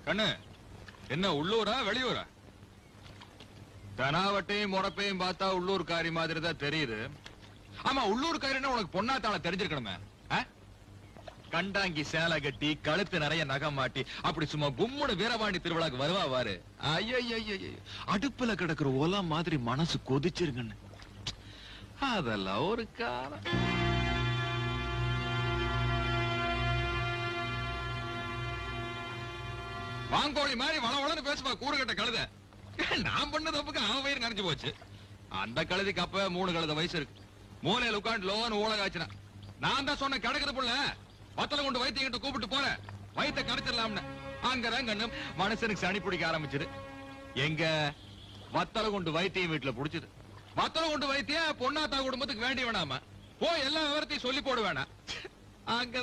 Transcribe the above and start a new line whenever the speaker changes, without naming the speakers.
கண்ணு என்ன உள்ளூரா வெளியூரா? தனாவட்டையும் முறப்பையும் பார்த்தா உள்ளூர்காரி மாதிரி தான் தெரியுது. ஆமா, உள்ளூர்காரின்னா உனக்கு பொண்ணாத்தாள தெரிஞ்சிருக்கணுமே. கண்டாங்கி சேலை கட்டி கழுத்து நிறைய நகை மாட்டி அப்படி சும்மா கும்முடு வீரபாண்டி திருவிழாக்கு வருவா வாரு. ஐய அடுப்புல கிடக்குற ஓலா மாதிரி மனசு கொதிச்சிருங்கன்னு. அதெல்லாம் ஒரு காலம். வாங்கோழி மாதிரி வளவளன்னு பேசுவா கூறுகட்ட கழுத. நான் பண்ண தப்புக்கு அவன் வயிறு நினைச்சு போச்சு. அந்த கழுதிக்கு அப்ப 3 கழுத வயசு இருக்கு. மூலையில உட்காந்து லோன்னு ஊழகாச்சுனா நான் தான் சொன்ன கிடக்குது புள்ள வத்தல கொண்டு வைத்தியங்கிட்ட கூப்பிட்டு போறேன், வயிற்ற கரைச்சிடலாம்னு. அங்கன்னு மனுஷனுக்கு சனி பிடிக்க ஆரம்பிச்சது. எங்க வத்தல கொண்டு வைத்தியம் வீட்டுல புடிச்சது. வத்தல கொண்டு வைத்திய பொண்ணாத்தா குடும்பத்துக்கு வேண்டி வேணாமா, போய் எல்லா விவரத்தையும் சொல்லி போட வேணாம். அங்க